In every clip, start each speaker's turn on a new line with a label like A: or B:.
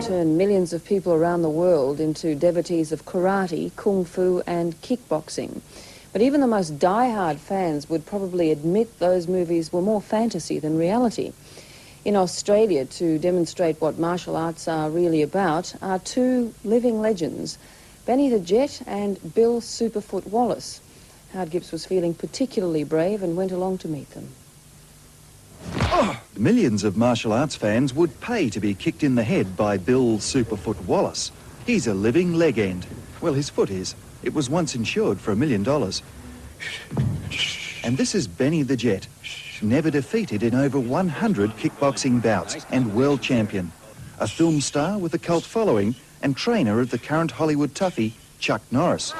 A: Turn millions of people around the world into devotees of karate, kung fu and kickboxing. But even the most die-hard fans would probably admit those movies were more fantasy than reality. In Australia, to demonstrate what martial arts are really about, are two living legends, Benny the Jet and Bill Superfoot Wallace. Howard Gibbs was feeling particularly brave and went along to meet them.
B: Millions of martial arts fans would pay to be kicked in the head by Bill Superfoot Wallace. He's a living leg end. Well, his foot is. It was once insured for $1 million. And this is Benny the Jet, never defeated in over 100 kickboxing bouts and world champion. A film star with a cult following and trainer of the current Hollywood toughie, Chuck Norris.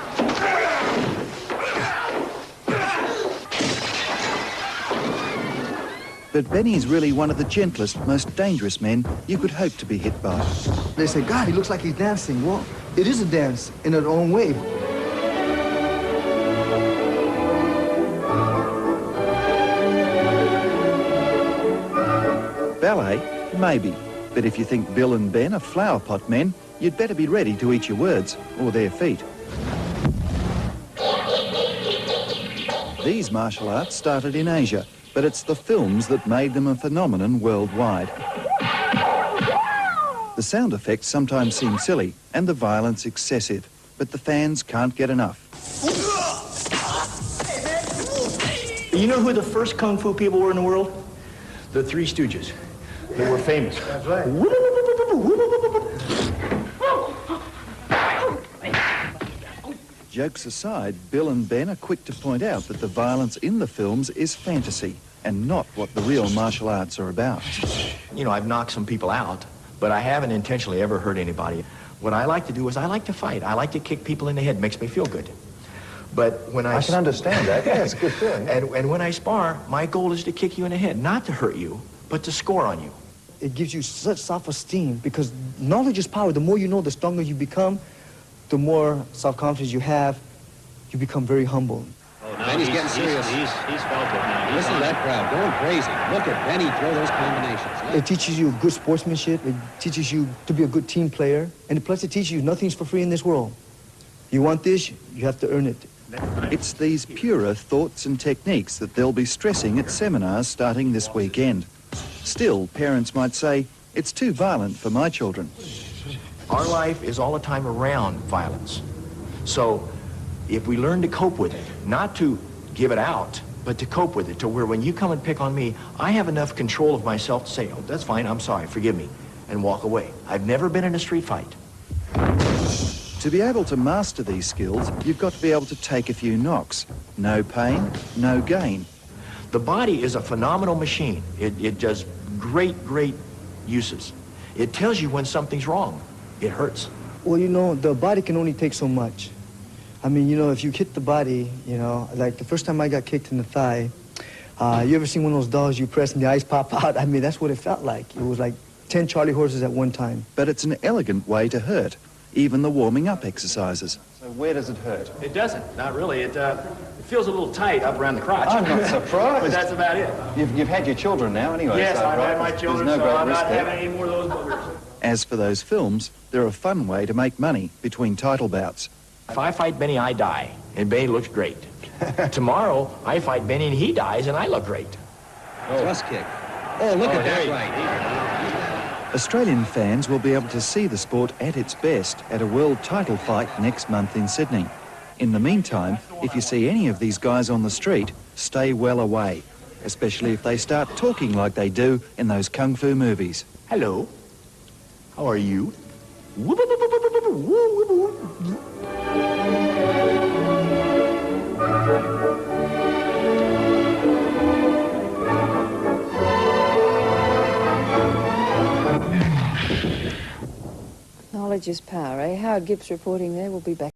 B: But Benny's really one of the gentlest, most dangerous men you could hope to be hit by.
C: They say, God, he looks like he's dancing. Well, it is a dance in its own way.
B: Ballet? Maybe. But if you think Bill and Ben are flower pot men, you'd better be ready to eat your words, or their feet. These martial arts started in Asia, but it's the films that made them a phenomenon worldwide. The sound effects sometimes seem silly and the violence excessive, but the fans can't get enough.
D: You know who the first kung fu people were in the world? The Three Stooges. They were famous.
C: That's right.
B: Jokes aside, Bill and Ben are quick to point out that the violence in the films is fantasy and not what the real martial arts are about.
D: You know, I've knocked some people out, but I haven't intentionally ever hurt anybody. What I like to do is I like to fight. I like to kick people in the head. It makes me feel good. But when I
C: can understand that. Yeah, it's a good feeling.
D: And when I spar, my goal is to kick you in the head, not to hurt you, but to score on you.
C: It gives you such self-esteem because knowledge is power. The more you know, the stronger you become, the more self-confidence you have, you become very humble.
E: Benny's getting serious. He's felt it now. Listen to that crowd going crazy. Look at Benny throw those combinations.
C: It teaches you good sportsmanship. It teaches you to be a good team player. And plus it teaches you nothing's for free in this world. You want this, you have to earn it.
B: It's these purer thoughts and techniques that they'll be stressing at seminars starting this weekend. Still, parents might say, it's too violent for my children.
D: Our life is all the time around violence. So if we learn to cope with it, not to give it out, but to cope with it, to where when you come and pick on me, I have enough control of myself to say, oh, that's fine, I'm sorry, forgive me, and walk away. I've never been in a street fight.
B: To be able to master these skills, you've got to be able to take a few knocks. No pain, no gain.
D: The body is a phenomenal machine. It does great uses. It tells you when something's wrong. It hurts.
C: Well, you know, the body can only take so much. I mean, you know, if you hit the body, you know, like the first time I got kicked in the thigh, you ever seen one of those dolls you press and the eyes pop out? I mean, that's what it felt like. It was like 10 Charlie horses at one time.
B: But it's an elegant way to hurt, even the warming up exercises.
F: So where does it hurt?
G: It doesn't, not really. It feels a little tight up around the crotch.
F: I'm not surprised.
G: But that's about it.
F: You've had your children now anyway.
G: Yes,
F: so,
G: I've
F: right?
G: had my children,
F: There's no
G: so
F: great
G: I'm
F: risk
G: not
F: there.
G: having any more of those boogers.
B: As for those films, they're a fun way to make money between title bouts.
D: If I fight Benny, I die, and Benny looks great. Tomorrow, I fight Benny and he dies, and I look great.
E: Thrust kick. Oh, look at that right.
B: Australian fans will be able to see the sport at its best at a world title fight next month in Sydney. In the meantime, if you see any of these guys on the street, stay well away, especially if they start talking like they do in those kung fu movies.
D: Hello. How are you?
A: Knowledge is power, eh? Howard Gibbs reporting there. We'll be back.